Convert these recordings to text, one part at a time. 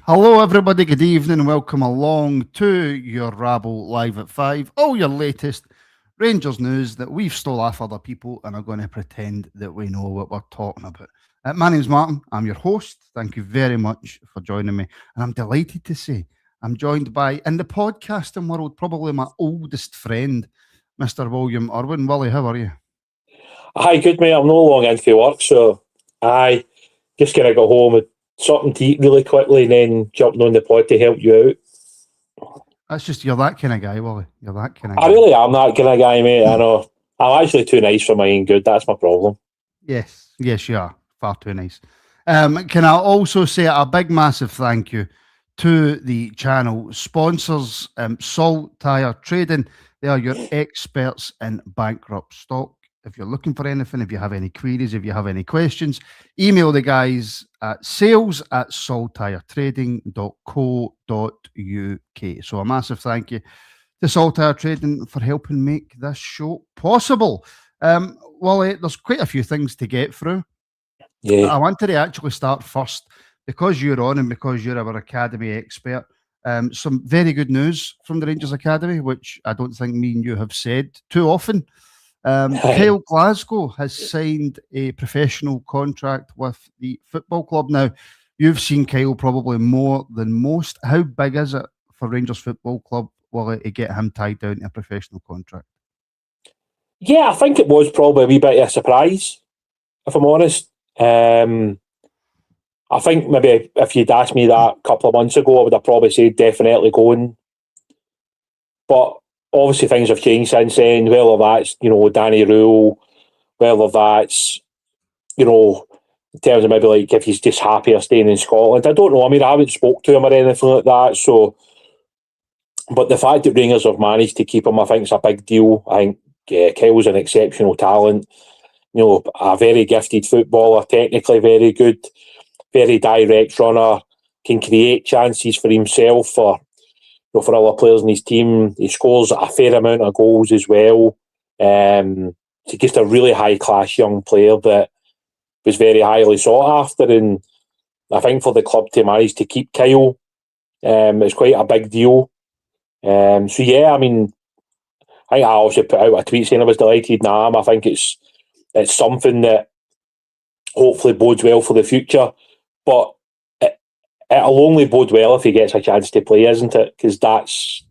Hello, everybody. Good evening. Welcome along to your Rabble Live at 5. All your latest Rangers news that we've stole off other people and are going to pretend that we know what we're talking about. My name's Martin. I'm your host. Thank you very much for joining me. And I'm delighted to say I'm joined by, in the podcasting world, probably my oldest friend, Mr. William Irwin. Willie, how are you? Hi, good mate. I'm no long into work, so I just gonna go home with something to eat really quickly and then jumping on the pod to help you out. That's just, you're that kind of guy, Willie. You're that kind of I guy. really am that kind of guy, mate. I know. I'm actually too nice for my own good. That's my problem. Yes, you are. Far too nice. Can I also say a big, massive thank you to the channel sponsors, Salt Tire Trading. They are your experts in bankrupt stock. If you're looking for anything, if you have any queries, if you have any questions, email the guys at sales@saltiretrading.co.uk. So a massive thank you to Salt Tire Trading for helping make this show possible. Well, there's quite a few things to get through. Yeah. I wanted to actually start first, because you're on and because you're our Academy expert. Some very good news from the Rangers Academy, which I don't think me and you have said too often. Kyle Glasgow has signed a professional contract with the football club. Now, you've seen Kyle probably more than most. How big is it for Rangers Football Club to get him tied down to a professional contract? Yeah, I think it was probably a wee bit of a surprise, if I'm honest. I think maybe if you'd asked me that a couple of months ago, I would have probably said definitely going. But obviously things have changed since then. Whether that's, Danny Rule, whether that's, in terms of maybe like if he's just happier staying in Scotland. I don't know. I mean, I haven't spoke to him or anything like that. So, but the fact that Rangers have managed to keep him, I think, is a big deal. I think Kyle's an exceptional talent. A very gifted footballer, technically very good, very direct runner, can create chances for himself, for other players in his team. He scores a fair amount of goals as well. He's just a really high-class young player that was very highly sought after, and I think for the club to manage to keep Kyle, it's quite a big deal. So yeah, I mean, I think I also put out a tweet saying I was delighted. I think it's something that hopefully bodes well for the future, but it'll only bode well if he gets a chance to play, isn't it? Because that's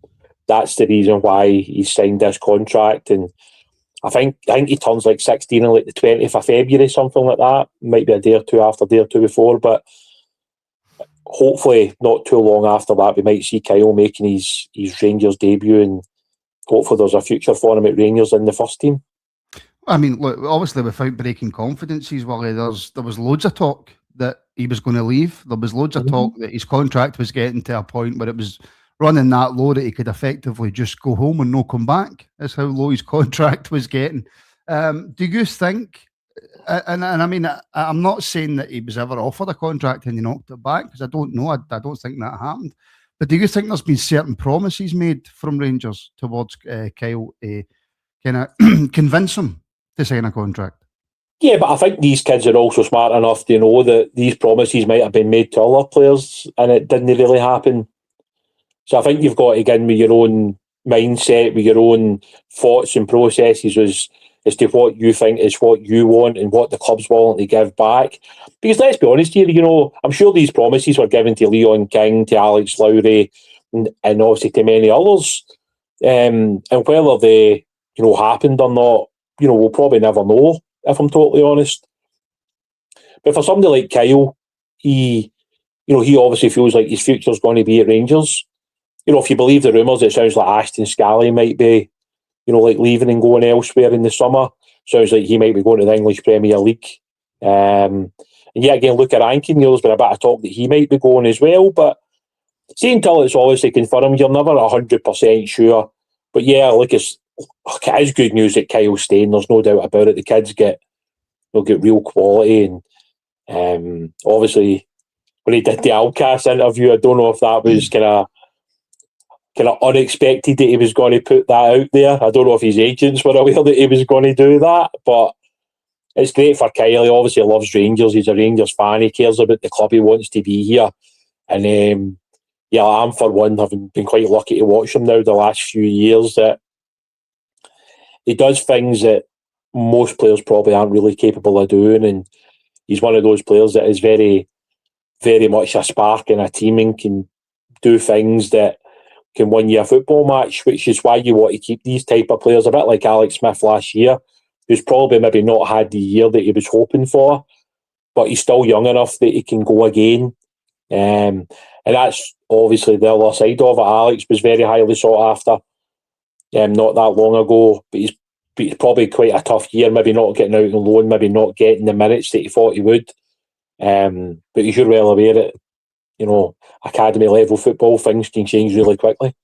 the reason why he's signed this contract. And I think he turns like 16 on like the 20th of February, something like that. Might be a day or two after, day or two before, but hopefully not too long after that we might see Kyle making his Rangers debut, and hopefully there's a future for him at Rangers in the first team. I mean, look, obviously without breaking confidences, Willie, there was loads of talk that he was going to leave. There was loads of talk that his contract was getting to a point where it was running that low that he could effectively just go home and no come back. That's how low his contract was getting. Do you think, and I mean, I'm not saying that he was ever offered a contract and he knocked it back, because I don't know. I don't think that happened. But do you think there's been certain promises made from Rangers towards Kyle to kind of convince him to sign a contract? Yeah, but I think these kids are also smart enough to know that these promises might have been made to other players and it didn't really happen. So I think you've got to get in with your own mindset, with your own thoughts and processes as to what you think is what you want and what the club's willing to give back. Because let's be honest here, I'm sure these promises were given to Leon King, to Alex Lowry, and obviously to many others. And whether they, happened or not, we'll probably never know, if I'm totally honest. But for somebody like Kyle, he obviously feels like his future's going to be at Rangers. If you believe the rumours, it sounds like Ashton Scally might be, like leaving and going elsewhere in the summer. Sounds like he might be going to the English Premier League. And yet again, look at Rankin. There's been a bit of talk that he might be going as well. But see, until it's obviously confirmed, you're never 100% sure. But yeah, look, it is good news that Kyle's staying. There's no doubt about it. The kids get real quality, and obviously when he did the Outcast interview, I don't know if that was kind of unexpected that he was going to put that out there. I don't know if his agents were aware that he was going to do that, but it's great for Kyle. He obviously loves Rangers. He's a Rangers fan. He cares about the club. He wants to be here. And I'm for one, having been quite lucky to watch him now the last few years, that he does things that most players probably aren't really capable of doing, and he's one of those players that is very, very much a spark in a team and can do things that can win you a football match, which is why you want to keep these type of players, a bit like Alex Smith last year, who's probably maybe not had the year that he was hoping for, but he's still young enough that he can go again. And that's obviously the other side of it. Alex was very highly sought after not that long ago, but he's probably quite a tough year, maybe not getting out on loan, maybe not getting the minutes that he thought he would. But you're well aware that, academy level football, things can change really quickly.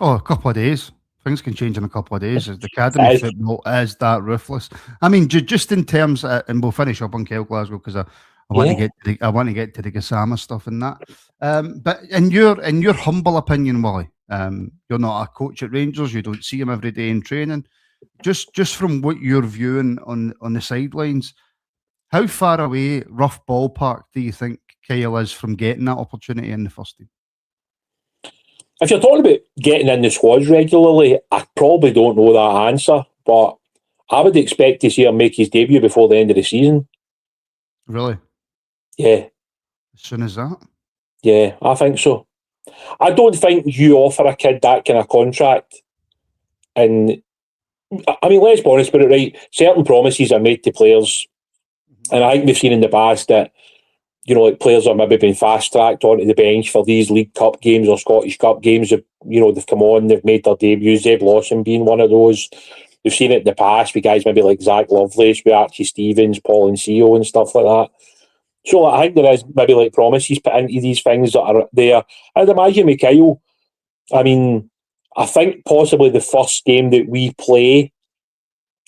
Oh, a couple of days. Things can change in a couple of days. The academy football is that ruthless. I mean, just in terms, and we'll finish up on Glasgow because I want to get to the Gassama stuff and that. But in your humble opinion, Wally, you're not a coach at Rangers. You don't see him every day in training. Just from what you're viewing on the sidelines, how far away, rough ballpark, do you think Kyle is from getting that opportunity in the first team? If you're talking about getting in the squads regularly, I probably don't know that answer, but I would expect to see him make his debut before the end of the season. Really? Yeah. As soon as that? Yeah, I think so. I don't think you offer a kid that kind of contract, and I mean, let's be honest about it, right? Certain promises are made to players, and I think we've seen in the past that, like players are maybe been fast-tracked onto the bench for these League Cup games or Scottish Cup games. They've come on, they've made their debuts. Zeb Lawson being one of those. We've seen it in the past with guys maybe like Zach Lovelace, with Archie Stevens, Paul Ncio and stuff like that. So I think there is maybe like promises put into these things that are there. I'd imagine with Kyle, I mean, I think possibly the first game that we play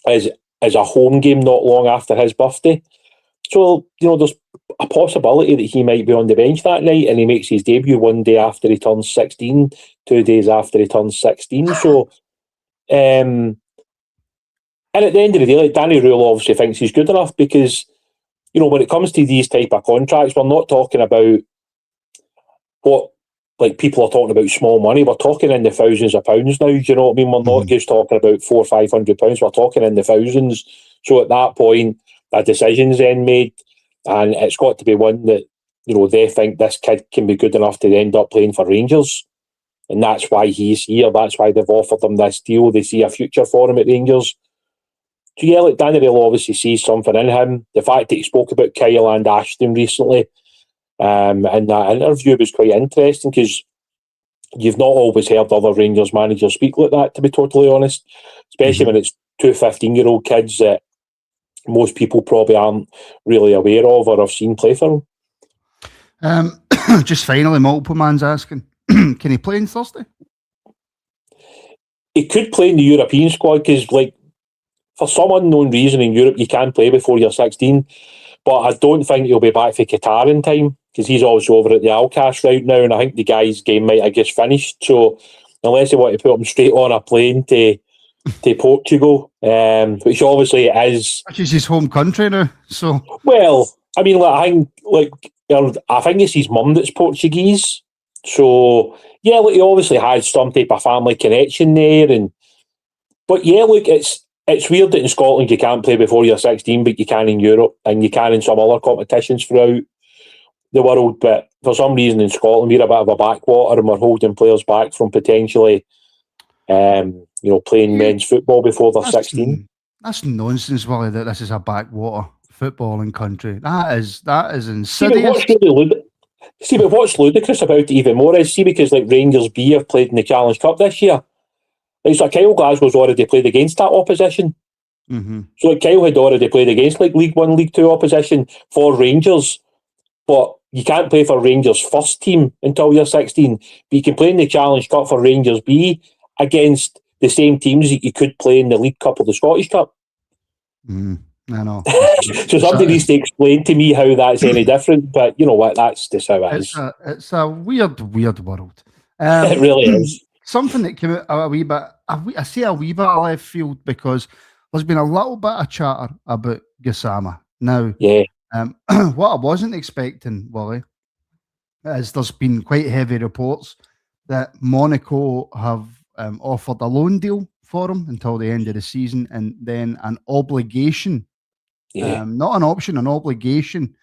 is a home game not long after his birthday. So, there's a possibility that he might be on the bench that night and he makes his debut one day after he turns 16, 2 days after he turns 16. So, and at the end of the day, like Danny Rule obviously thinks he's good enough because, when it comes to these type of contracts, we're not talking about what like people are talking about small money. We're talking in the thousands of pounds now. Do you know what I mean? We're not just talking about £400 or £500. We're talking in the thousands. So at that point, a decision's then made, and it's got to be one that they think this kid can be good enough to end up playing for Rangers, and that's why he's here. That's why they've offered him this deal. They see a future for him at Rangers. So yeah, like Daniel obviously sees something in him. The fact that he spoke about Kyle and Ashton recently, in that interview was quite interesting because you've not always heard other Rangers managers speak like that, to be totally honest, especially when it's two 15-year-old kids that most people probably aren't really aware of or have seen play for him. Just finally, multiple man's asking, can he play on Thursday? He could play in the European squad because, like, for some unknown reason in Europe, you can play before you're 16. But I don't think he'll be back for Qatar in time because he's also over at the Alcace right now, and I think the guy's game might have just finished. So unless they want to put him straight on a plane to Portugal, which obviously it is. Which is his home country now. So well, I mean, I think it's his mum that's Portuguese. So yeah, look, he obviously has some type of family connection there, but yeah, look, it's weird that in Scotland you can't play before you're 16, but you can in Europe and you can in some other competitions throughout the world. But for some reason in Scotland we're a bit of a backwater and we're holding players back from potentially playing men's football before they're 16. That's nonsense, Wally, that this is a backwater footballing country. That is insidious. But what's ludicrous about it even more is, because like Rangers B have played in the Challenge Cup this year. Like, Kyle Glasgow's already played against that opposition. Mm-hmm. So like, Kyle had already played against like League 1, League 2 opposition for Rangers. But you can't play for Rangers first team until you're 16. But you can play in the Challenge Cup for Rangers B against the same teams that you could play in the League Cup or the Scottish Cup. I know. So somebody needs to explain to me how that's any different. But you know what? That's just how it is. It's a weird world. It really is. Something that came out a wee bit, I say a wee bit left field because there's been a little bit of chatter about Gassama. Now, yeah. What I wasn't expecting, Wally, as there's been quite heavy reports that Monaco have offered a loan deal for him until the end of the season, and then an obligation, not an option, an obligation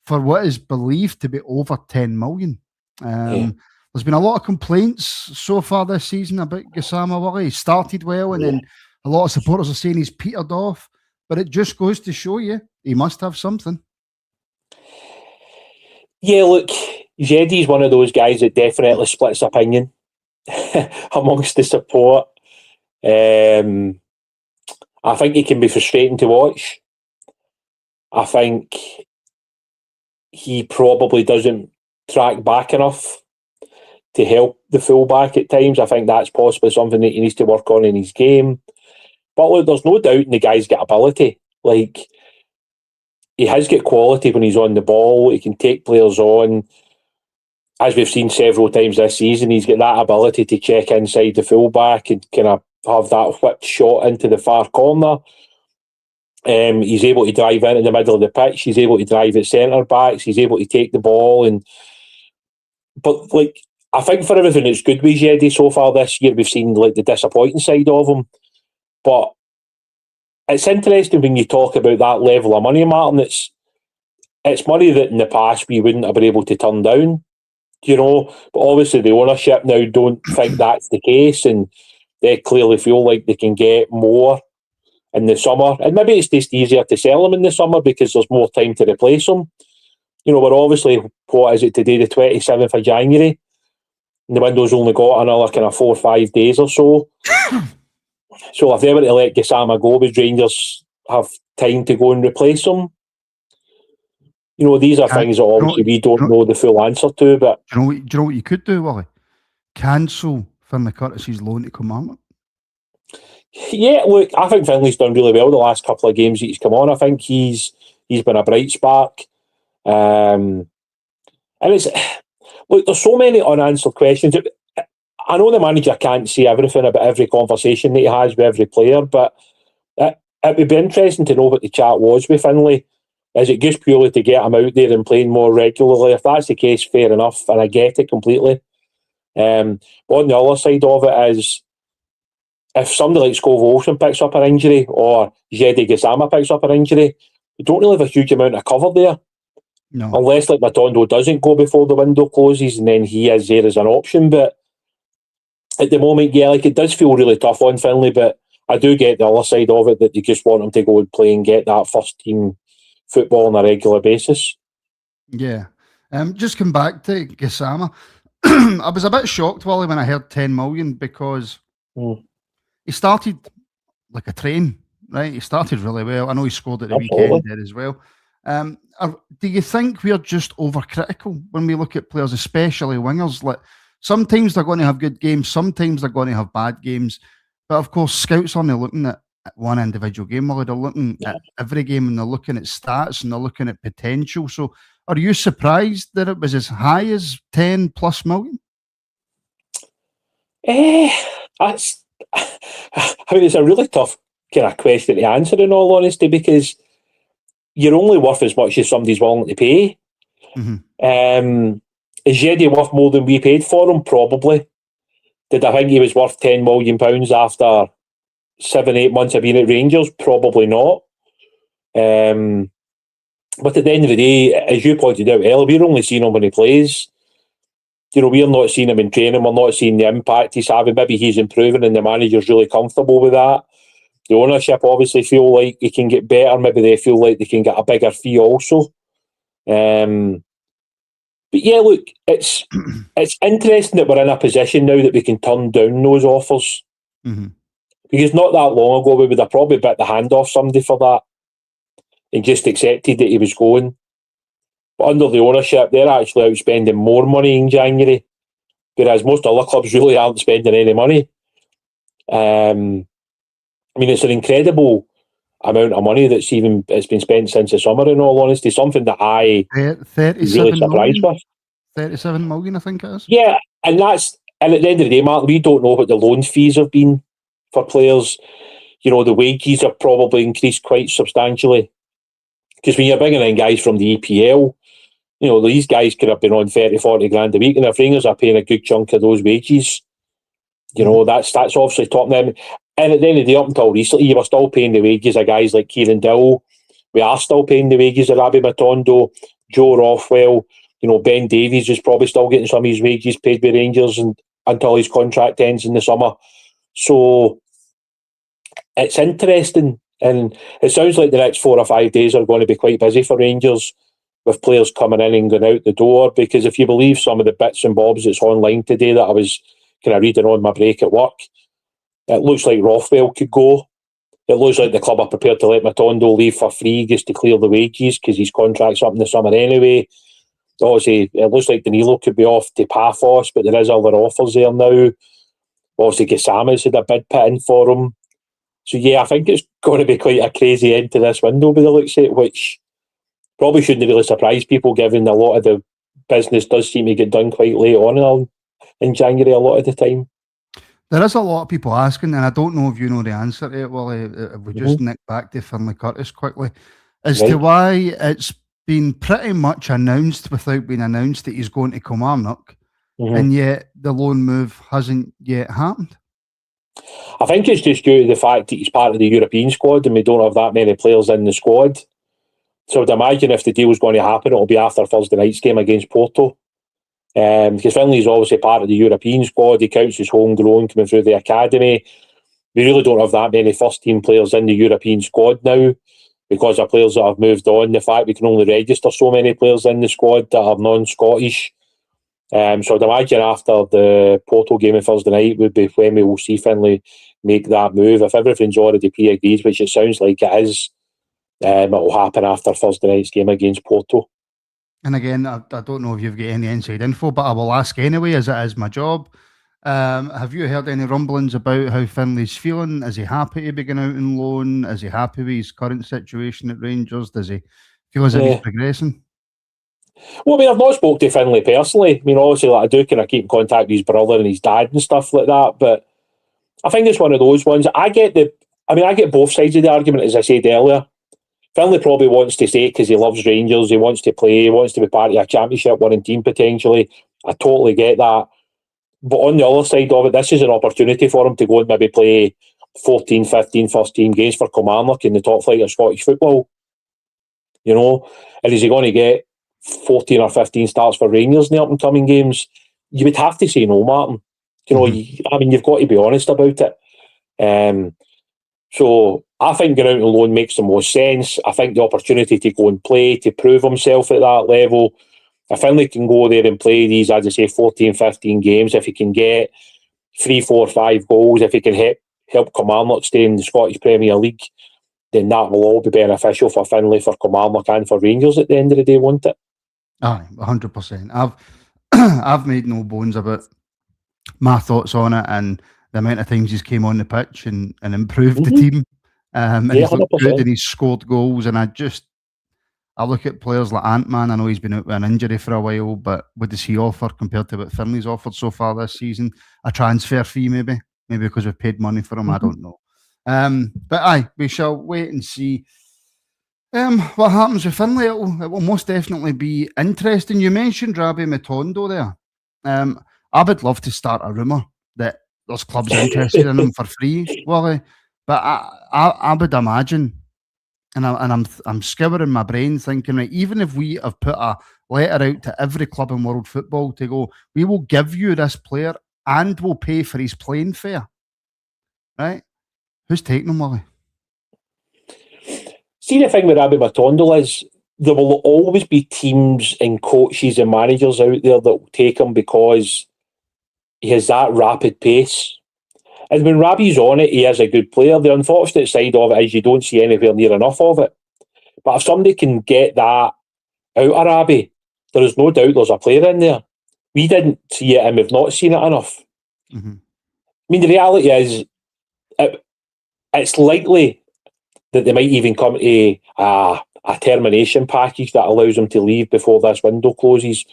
for what is believed to be over 10 million. There's been a lot of complaints so far this season about Gassama. Willie. He started well, and then a lot of supporters are saying he's petered off, but it just goes to show you he must have something. Yeah, look, Jeddy's one of those guys that definitely splits opinion amongst the support. I think he can be frustrating to watch. I think he probably doesn't track back enough to help the fullback at times. I think that's possibly something that he needs to work on in his game. But look, there's no doubt the guy's got ability. Like, he has got quality when he's on the ball. He can take players on. As we've seen several times this season, he's got that ability to check inside the fullback and kind of have that whipped shot into the far corner. He's able to drive into the middle of the pitch. He's able to drive at centre backs. He's able to take the ball. But like, I think for everything that's good with Jeddy so far this year, we've seen like the disappointing side of him. But it's interesting when you talk about that level of money, Martin. It's money that in the past we wouldn't have been able to turn down, you know. But obviously the ownership now don't think that's the case, and they clearly feel like they can get more in the summer. And maybe it's just easier to sell them in the summer because there's more time to replace them. You know, we're obviously, what is it today, the 27th of January? And the window's only got another kind of 4 or 5 days or so. So if they were to let Gassama go, would Rangers have time to go and replace him? You know, these are things that obviously we don't know the full answer to. But do you know what you could do, Willie? Cancel Finley Curtis's loan to Kilmarnock. Yeah, look, I think Finley's done really well the last couple of games that he's come on. I think he's been a bright spark. And it's, look, there's so many unanswered questions. I know the manager can't say everything about every conversation that he has with every player, but it would be interesting to know what the chat was with Finley. Is it just purely to get him out there and playing more regularly? If that's the case, fair enough, and I get it completely. But on the other side of it is, if somebody like Scove Olsen picks up an injury or Jeddy Gassama picks up an injury, you don't really have a huge amount of cover there. No. Unless like Matondo doesn't go before the window closes and then he is there as an option. But at the moment, yeah, like it does feel really tough on Finley, but I do get the other side of it that you just want him to go and play and get that first team football on a regular basis. Yeah. Just come back to Gassama. I was a bit shocked, Wally, when I heard 10 million because he started like a train, right? He started really well. I know he scored at the weekend there as well. Do you think we're just overcritical when we look at players, especially wingers? Like sometimes they're going to have good games, sometimes they're going to have bad games. But of course, scouts aren't looking at one individual game. Well, they're looking at every game and they're looking at stats and they're looking at potential. So are you surprised that it was as high as 10 plus million? It's a really tough kind of question to answer in all honesty, because you're only worth as much as somebody's willing to pay. Mm-hmm. Is Jeddy worth more than we paid for him? Probably. Did I think he was worth £10 million after 7-8 months of being at Rangers? Probably not. But at the end of the day, as you pointed out earlier, we're only seeing him when he plays. You know, we're not seeing him in training, we're not seeing the impact he's having. Maybe he's improving and the manager's really comfortable with that. The ownership obviously feel like he can get better. Maybe they feel like they can get a bigger fee also. But yeah, look, it's interesting that we're in a position now that we can turn down those offers. Mm-hmm. Because not that long ago, we would have probably bit the hand off somebody for that and just accepted that he was going. But under the ownership, they're actually out spending more money in January, whereas most other clubs really aren't spending any money. I mean, it's an incredible amount of money it's been spent since the summer, in all honesty. Something that I really surprised with. 37 million, I think it is. Yeah, and at the end of the day, Mark, we don't know what the loan fees have been for players. You know, the wages have probably increased quite substantially. Because when you're bringing in guys from the EPL, You know, these guys could have been on 30, 40 grand a week, and if Rangers are paying a good chunk of those wages, you know, that's obviously top them. And at the end of the day, up until recently, you were still paying the wages of guys like Kieran Dill. We are still paying the wages of Rabbi Matondo, Joe Rothwell. You know, Ben Davies is probably still getting some of his wages paid by Rangers and until his contract ends in the summer. So it's interesting. And it sounds like the next 4 or 5 days are going to be quite busy for Rangers, with players coming in and going out the door. Because if you believe some of the bits and bobs that's online today that I was kind of reading on my break at work, it looks like Rothwell could go. It looks like the club are prepared to let Matondo leave for free just to clear the wages because his contract's up in the summer anyway. Obviously, it looks like Danilo could be off to Paphos, but there is other offers there now. Obviously, Gassama's had a bid put in for him. So, yeah, I think it's going to be quite a crazy end to this window by the looks of it, which probably shouldn't really surprise people, given a lot of the business does seem to get done quite late on in January a lot of the time. There is a lot of people asking, and I don't know if you know the answer to it, Willie. If we just nick back to Finley Curtis quickly, as to why it's been pretty much announced without being announced that he's going to Kilmarnock, and yet the loan move hasn't yet happened. I think it's just due to the fact that he's part of the European squad and we don't have that many players in the squad. So I'd imagine if the deal is going to happen, it'll be after Thursday night's game against Porto. Because Finley's obviously part of the European squad. He counts as homegrown coming through the academy. We really don't have that many first-team players in the European squad now because of players that have moved on. The fact we can only register so many players in the squad that are non-Scottish. So I'd imagine after the Porto game on Thursday night would be when we will see Finley make that move. If everything's already pre-agreed, which it sounds like it is, it will happen after Thursday night's game against Porto. And again, I don't know if you've got any inside info, but I will ask anyway, as it is my job. Have you heard any rumblings about how Finley's feeling? Is he happy to be going out on loan? Is he happy with his current situation at Rangers? Does he feel as if he's progressing? Well, I mean, I've not spoke to Finley personally. I mean, obviously, like, I do kind of keep in contact with his brother and his dad and stuff like that. But I think it's one of those ones. I get both sides of the argument, as I said earlier. Finley probably wants to stay because he loves Rangers. He wants to play. He wants to be part of a championship winning team potentially. I totally get that. But on the other side of it, this is an opportunity for him to go and maybe play 14, 15 first team games for Kilmarnock in the top flight of Scottish football. You know? And is he going to get 14 or 15 starts for Rangers in the up and coming games? You would have to say no, Martin. You know, I mean, you've got to be honest about it. So I think going out on loan makes the most sense. I think the opportunity to go and play, to prove himself at that level, if Finley can go there and play these, as I say, 14, 15 games, if he can get 3, 4, 5 goals, if he can help Kilmarnock stay in the Scottish Premier League, then that will all be beneficial for Finley, for Kilmarnock and for Rangers at the end of the day, won't it? Aye, 100%. I've made no bones about my thoughts on it and the amount of times he's came on the pitch and improved the team. And he's looked good and he's scored goals. And I look at players like Ant-Man. I know he's been out with an injury for a while, but what does he offer compared to what Finley's offered so far this season? A transfer fee, maybe because we've paid money for him. I don't know. But aye, we shall wait and see what happens with Finley. It will most definitely be interesting. You mentioned Rabbi Matondo there. I would love to start a rumour that there's clubs interested in him for free, Wally. But I would imagine, and I'm scouring my brain thinking, right, even if we have put a letter out to every club in world football to go, we will give you this player and we'll pay for his playing fare, right? Who's taking him, Wally? See, the thing with Rabbi Matondo is there will always be teams and coaches and managers out there that will take him because he has that rapid pace. And when Rabbi's on it, he is a good player. The unfortunate side of it is you don't see anywhere near enough of it. But if somebody can get that out of Rabbi, there is no doubt there's a player in there. We didn't see it and we've not seen it enough. I mean, the reality is it's likely that they might even come to a termination package that allows him to leave before this window closes.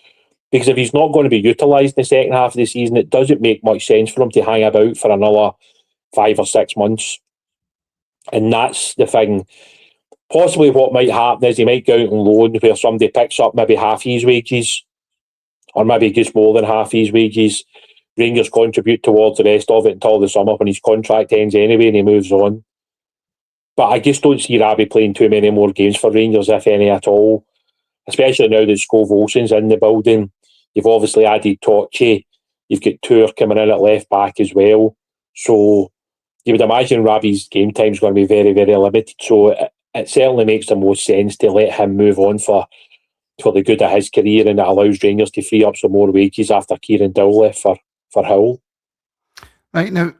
Because if he's not going to be utilised in the second half of the season, it doesn't make much sense for him to hang about for another 5 or 6 months. And that's the thing. possibly what might happen is he might go out on loan where somebody picks up maybe half his wages, or maybe just more than half his wages. Rangers contribute towards the rest of it until the summer when his contract ends anyway and he moves on. But I just don't see Rabbi playing too many more games for Rangers, if any at all. Especially now that Skov Olsen's in the building. You've obviously added Tochi. You've got Tour coming in at left back as well. So you would imagine Rabbi's game time is going to be very, very limited. So it certainly makes the most sense to let him move on for the good of his career, and it allows Rangers to free up some more wages after Kieran Dow left for Hull. Right, now,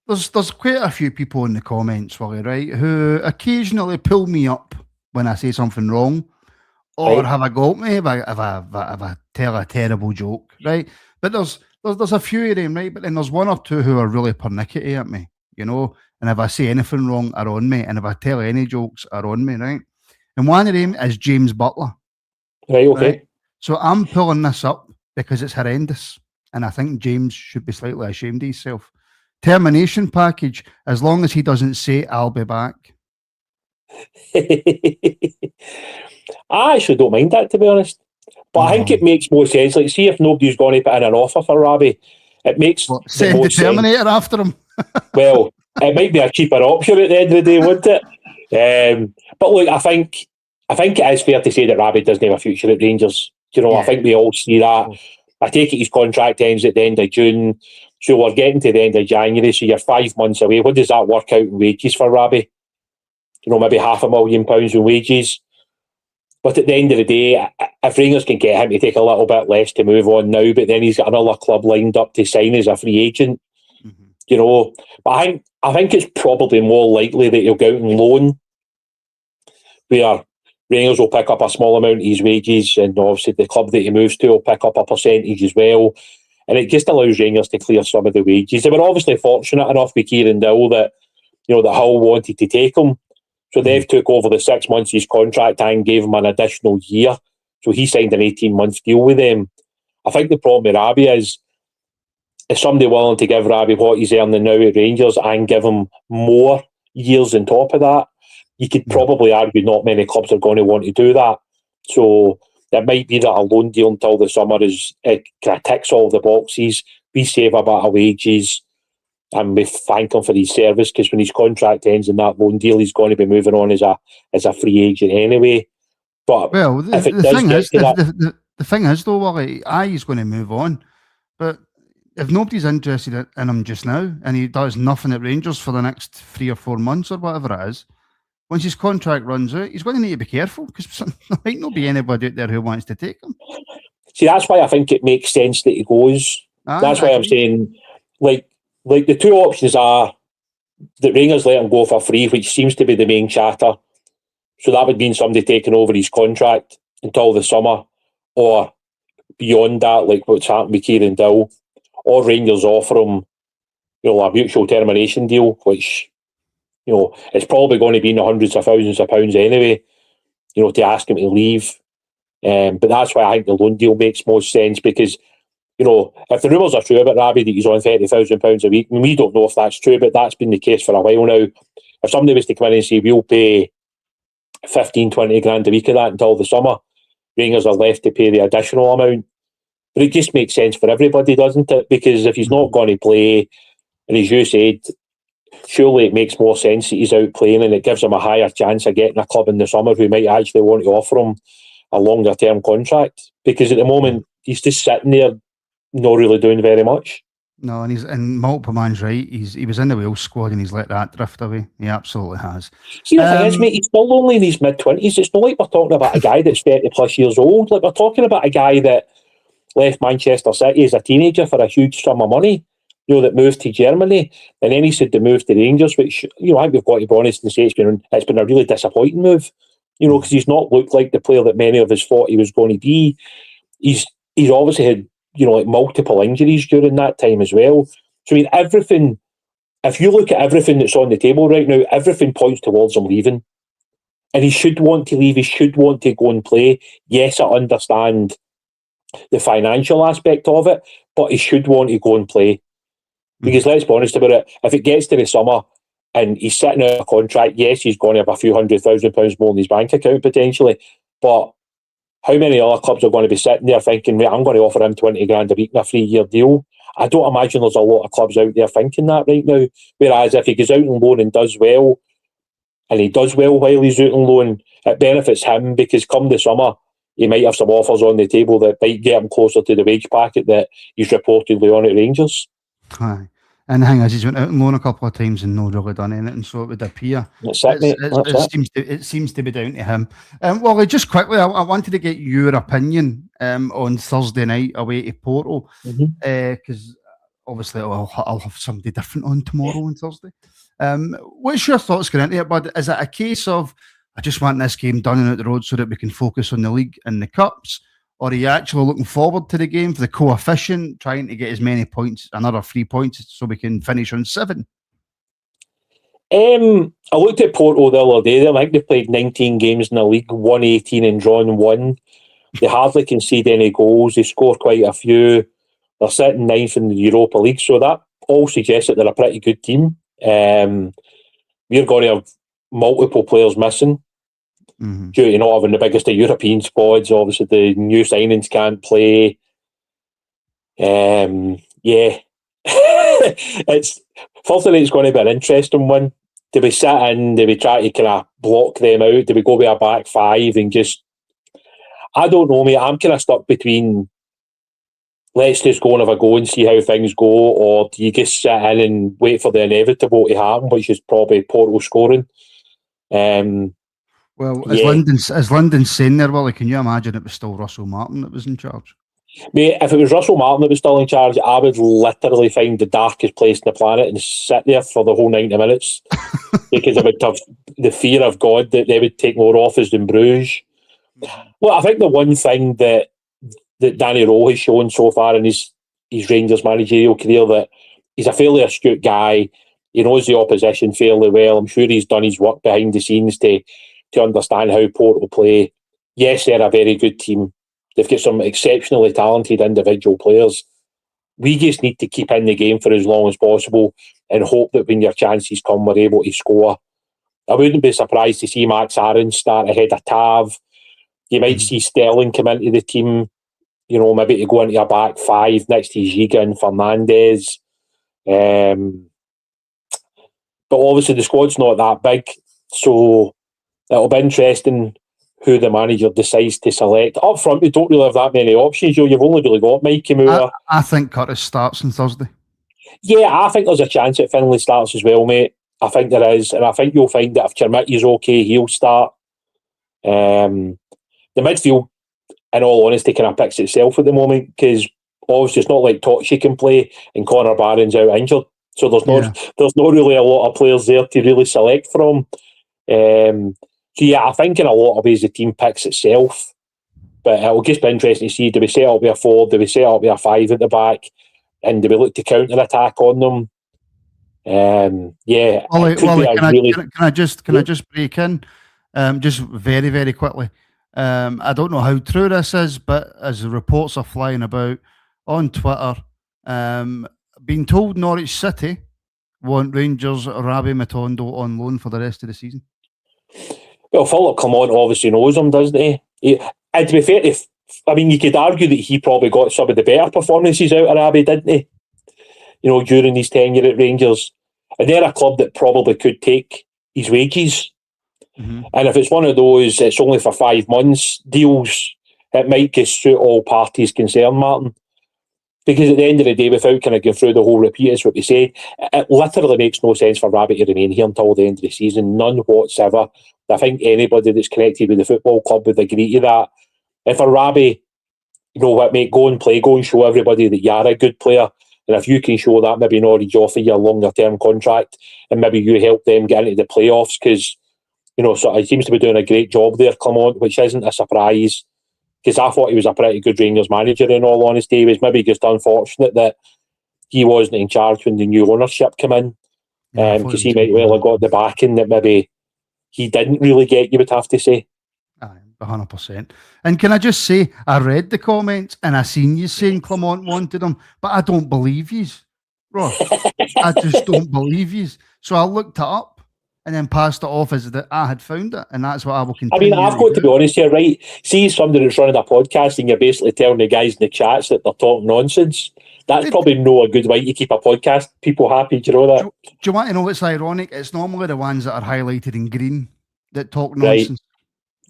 there's quite a few people in the comments, Willie, right, who occasionally pull me up when I say something wrong, or have a go at me if I tell a terrible joke, right? But there's a few of them, right? But then there's one or two who are really pernickety at me, you know, and if I say anything wrong, are on me, and if I tell any jokes, are on me, right? And one of them is James Butler. Right, okay. Right? So I'm pulling this up because it's horrendous, and I think James should be slightly ashamed of himself. Termination package, as long as he doesn't say, I'll be back. I actually don't mind that, to be honest. But I think it makes more sense. Like, see if nobody's going to put in an offer for Rabbi, it makes send the Terminator after him. Well, it might be a cheaper option at the end of the day, wouldn't it? But look, I think it is fair to say that Rabbi doesn't have a future at Rangers. You know, yeah. I think we all see that. I take it his contract ends at the end of June, so we're getting to the end of January, so you're 5 months away. What does that work out in wages for Rabbi? You know, maybe £500,000 in wages. But at the end of the day, if Rangers can get him to take a little bit less to move on now, but then he's got another club lined up to sign as a free agent, you know. But I think it's probably more likely that he'll go out on loan, where Rangers will pick up a small amount of his wages, and obviously the club that he moves to will pick up a percentage as well. And it just allows Rangers to clear some of the wages. They were obviously fortunate enough with Kieran Dow that, you know, that Hull wanted to take him. So they've took over the 6 months of his contract and gave him an additional year. So he signed an 18-month deal with them. I think the problem with Rabbi is somebody willing to give Rabbi what he's earning now at Rangers and give him more years on top of that. You could probably argue not many clubs are going to want to do that. So it might be that a loan deal until the summer kind of ticks all the boxes. We save a bit of wages and we thank him for his service, because when his contract ends in that loan deal, he's going to be moving on as a free agent anyway. But well, the thing is though, Wally, he's going to move on. But if nobody's interested in him just now, and he does nothing at Rangers for the next 3 or 4 months or whatever it is, once his contract runs out, he's going to need to be careful, because there might not be anybody out there who wants to take him. See, that's why I think it makes sense that he goes. That's why I'm saying, like the two options are that Rangers let him go for free, which seems to be the main chatter. So that would mean somebody taking over his contract until the summer, or beyond that, like what's happened with Kieran Dow, or Rangers offer him, you know, a mutual termination deal, which, you know, it's probably going to be in the hundreds of thousands of pounds anyway, you know, to ask him to leave. But that's why I think the loan deal makes most sense, because, you know, if the rumours are true about Rabbi that he's on £30,000 a week, and we don't know if that's true, but that's been the case for a while now. If somebody was to come in and say, we'll pay 15, 20 grand a week of that until the summer, Rangers are left to pay the additional amount. But it just makes sense for everybody, doesn't it? Because if he's not going to play, and as you said, surely it makes more sense that he's out playing, and it gives him a higher chance of getting a club in the summer who might actually want to offer him a longer term contract. Because at the moment, he's just sitting there, not really doing very much. No, and multiple man's right. He was in the Wales squad and he's let that drift away. He absolutely has. See, the thing is, mate, he's still only in his mid-20s. It's not like we're talking about a guy that's 30 plus years old. Like, we're talking about a guy that left Manchester City as a teenager for a huge sum of money, you know, that moved to Germany, and then he said to move to Rangers, which, you know, I think we've got to be honest and say it's been a really disappointing move, you know, because he's not looked like the player that many of us thought he was going to be. He's obviously had, you know, like multiple injuries during that time as well. So, I mean, everything, if you look at everything that's on the table right now, everything points towards him leaving. And he should want to leave. He should want to go and play. Yes, I understand the financial aspect of it, but he should want to go and play. Because let's be honest about it, if it gets to the summer and he's sitting out a contract. Yes, he's going to have a few £100,000 more in his bank account potentially, but how many other clubs are going to be sitting there thinking, "Right, I'm going to offer him 20 grand a week in a 3-year deal"? I don't imagine there's a lot of clubs out there thinking that right now. Whereas if he goes out on loan and does well, and he does well while he's out on loan, it benefits him, because come the summer, he might have some offers on the table that might get him closer to the wage packet that he's reportedly on at Rangers. Aye. And the thing is, he's went out on loan a couple of times and not really done anything, so it would appear it seems to be down to him. Well, just quickly, I wanted to get your opinion on Thursday night away to Porto, because obviously I'll have somebody different on tomorrow on Thursday. What's your thoughts going into it, bud? Is it a case of, I just want this game done and out the road so that we can focus on the league and the cups? Or are you actually looking forward to the game for the coefficient, trying to get as many points, another 3 points, so we can finish on 7? I looked at Porto the other day. I think they played 19 games in the league, won 18 and drawn 1. They hardly concede any goals. They score quite a few. They're sitting 9th in the Europa League, so that all suggests that they're a pretty good team. We're going to have multiple players missing. Due to not having the biggest of European squads. Obviously the new signings can't play. It's firstly, it's going to be an interesting one. Do we sit in, do we try to kind of block them out, do we go with a back 5 and just, I don't know, mate. I'm kind of stuck between, let's just go and have a go and see how things go, or do you just sit in and wait for the inevitable to happen, which is probably Porto scoring. Well, as London's saying there, Willie, can you imagine it was still Russell Martin that was in charge? Mate, if it was Russell Martin that was still in charge, I would literally find the darkest place on the planet and sit there for the whole 90 minutes because I would have the fear of God that they would take more offers than Bruges. Well, I think the one thing that Danny Rowe has shown so far in his Rangers managerial career, that he's a fairly astute guy. He knows the opposition fairly well. I'm sure he's done his work behind the scenes to understand how Porto play. Yes, they're a very good team. They've got some exceptionally talented individual players. We just need to keep in the game for as long as possible and hope that when your chances come, we're able to score. I wouldn't be surprised to see Max Aarons start ahead of Tav. You might see Sterling come into the team, maybe to go into a back 5 next to Giga and Fernandes. But obviously the squad's not that big, so it'll be interesting who the manager decides to select. Up front, we don't really have that many options. You've only really got Mikey Moore. I think Curtis starts on Thursday. Yeah, I think there's a chance that Finley starts as well, mate. I think there is, and I think you'll find that if Chermicky's okay, he'll start. The midfield, in all honesty, kind of picks itself at the moment, because obviously it's not like Tochi can play and Connor Barron's out injured, so there's not really a lot of players there to really select from. I think in a lot of ways the team picks itself, but it'll just be interesting to see, do we set up with a 4, do we set up with a 5 at the back, and do we look to counter attack on them? Wally, can I just break in just very, very quickly? I don't know how true this is, but as the reports are flying about on Twitter, being told Norwich City want Rangers Rabbe Matondo on loan for the rest of the season. Well, Philip Clement obviously knows him, doesn't he? And to be fair, you could argue that he probably got some of the better performances out of Rabbe, didn't he? During his tenure at Rangers. And they're a club that probably could take his wages. And if it's one of those, it's only for 5 months deals, it might just suit all parties concerned, Martin. Because at the end of the day, without kind of going through the whole repeat, as what we said, it literally makes no sense for Rabbe to remain here until the end of the season. None whatsoever. I think anybody that's connected with the football club would agree to that. And for Rabbe, mate, go and play, go and show everybody that you're a good player. And if you can show that, maybe Norwich offer you a longer term contract and maybe you help them get into the playoffs, because, so he seems to be doing a great job there, Clement, which isn't a surprise, because I thought he was a pretty good Rangers manager, in all honesty. He was maybe just unfortunate that he wasn't in charge when the new ownership came in, because he might well have got the backing that maybe he didn't really get, you would have to say. 100%. And can I just say, I read the comments and I seen you saying Clement wanted him, but I don't believe yous, Ross. I just don't believe yous. So I looked it up and then passed it off as that I had found it, and that's what I will I continue. mean, I've got to be honest here, right? See somebody that's running a podcast and you're basically telling the guys in the chats that they're talking nonsense. That's probably not a good way to keep a podcast people happy. Do you know that? Do you want to know what's ironic? It's normally the ones that are highlighted in green that talk Right. nonsense.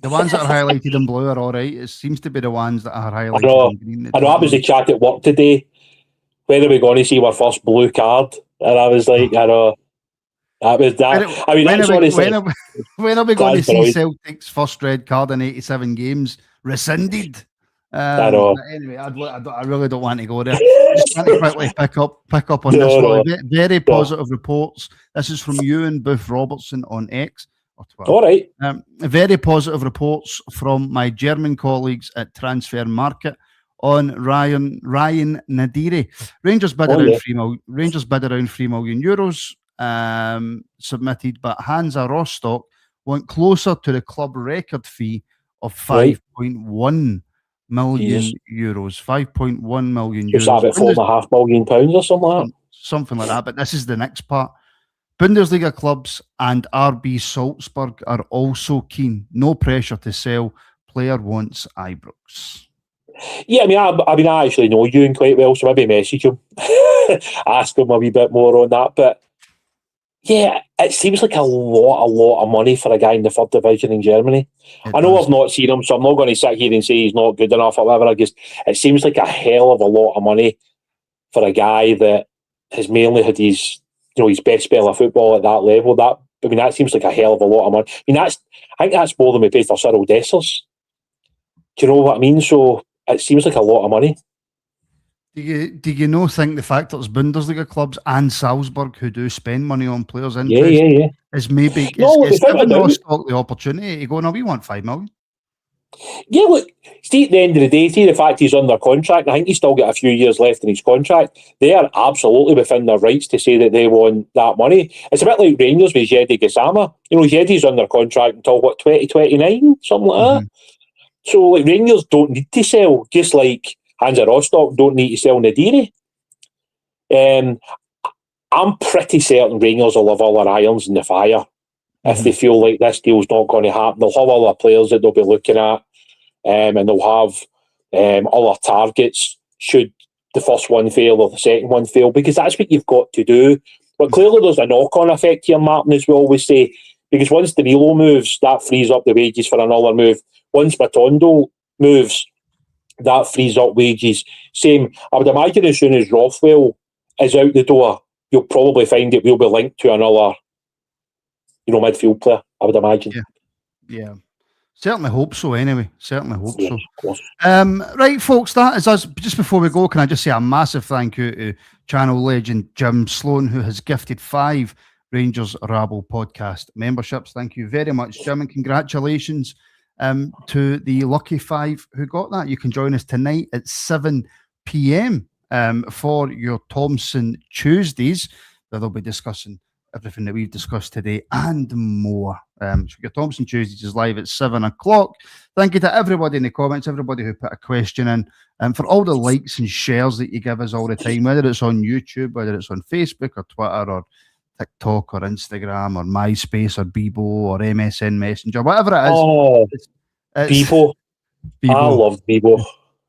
The ones that are highlighted in blue are all right. It seems to be the ones that are highlighted in green. I know that was the chat at work today. When are we going to see our first blue card? And I was like, I know. That was that. I mean, that's what it's like. When are we going to see brilliant. Celtic's first red card in 87 games rescinded? I know. Anyway, I really don't want to go there. Just want to quickly pick up on this one. Very positive reports. This is from Ewan Booth Robertson on X or Twitter. All right. Very positive reports from my German colleagues at Transfer Market on Ryan Nadiri. Rangers bid around €3 million submitted, but Hansa Rostock went closer to the club record fee of 5.1 million euros. 5.1 million euros. Is that about £4.5 million or something like that? Something like that. But this is the next part. Bundesliga clubs and RB Salzburg are also keen. No pressure to sell. Player wants Ibrox. Yeah, I mean, I actually know Ewan quite well, so maybe message him, ask him a wee bit more on that. But yeah, it seems like a lot of money for a guy in the third division in Germany. I know I've not seen him, so I'm not going to sit here and say he's not good enough or whatever. It seems like a hell of a lot of money for a guy that has mainly had his best spell of football at that level. That seems like a hell of a lot of money. I think that's more than we paid for Cyril Dessers. Do you know what I mean? So it seems like a lot of money. Do you not think the fact that there's Bundesliga clubs and Salzburg who do spend money on players' interest is maybe it's giving Rostock the opportunity to go, no, we want 5 million. Yeah, look, see, at the end of the day, see the fact he's under contract, I think he's still got a few years left in his contract. They are absolutely within their rights to say that they want that money. It's a bit like Rangers with Jedi Gassama. Jedi's under contract until, 2029? Something like that. So, like, Rangers don't need to sell, just like Hansa Rostock don't need to sell Nadiri. I'm pretty certain Rangers will have all their irons in the fire if they feel like this deal's not going to happen. They'll have other players that they'll be looking at, and they'll have other targets should the first one fail or the second one fail, because that's what you've got to do. But clearly there's a knock-on effect here, Martin, as we always say, because once Danilo moves, that frees up the wages for another move. Once Matondo moves, that frees up wages. Same, I would imagine as soon as Rothwell is out the door, you'll probably find it will be linked to another, midfield player, I would imagine. Yeah. Certainly hope so, anyway. Certainly hope so. Right, folks, that is us. Just before we go, can I just say a massive thank you to channel legend Jim Sloan, who has gifted 5 Rangers Rabble podcast memberships. Thank you very much, Jim, and congratulations to the lucky 5 who got that. You can join us tonight at 7 p.m. For your Thompson Tuesdays, where they'll be discussing everything that we've discussed today and more. So your Thompson Tuesdays is live at 7 o'clock. Thank you to everybody in the comments, everybody who put a question in, and for all the likes and shares that you give us all the time, whether it's on YouTube, whether it's on Facebook or Twitter or TikTok or Instagram or MySpace or Bebo or MSN Messenger, whatever it is. Oh, Bebo. I loved Bebo.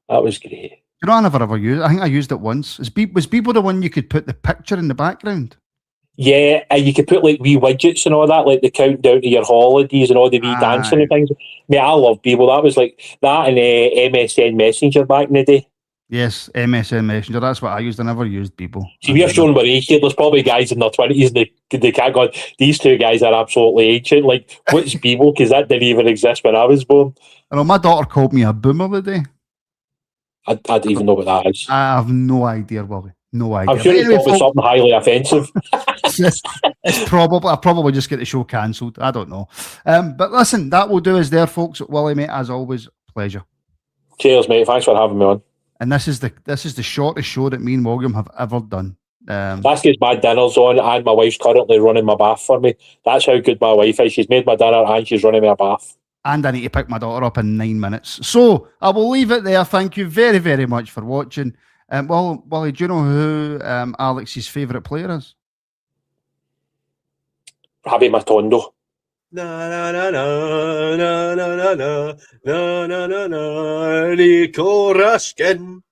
That was great. I never ever used it. I think I used it once. Was Bebo the one you could put the picture in the background? Yeah, and you could put like wee widgets and all that, like the countdown to your holidays and all the wee dancing and things. I love Bebo. That was like that and MSN Messenger back in the day. Yes, MSN Messenger. That's what I used. I never used Bebo. See, we're showing we're ancient. There's probably guys in their 20s and they can't go, these two guys are absolutely ancient. Like, what's Bebo? Because that didn't even exist when I was born. I know my daughter called me a boomer today. I don't even know what that is. I have no idea, Bobby. No idea. I'm sure it's probably something highly offensive. It's probably, I probably just get the show cancelled. I don't know. But listen, that will do us there, folks. Willie, mate, as always, pleasure. Cheers, mate. Thanks for having me on. And this is the shortest show that me and William have ever done. That's because my dinner's on and my wife's currently running my bath for me. That's how good my wife is. She's made my dinner and she's running me a bath. And I need to pick my daughter up in 9 minutes. So I will leave it there. Thank you very, very much for watching. Willie, do you know who Alex's favourite player is? Rabbi Matondo. Na na na na na na na na na na na na Nico Raskin.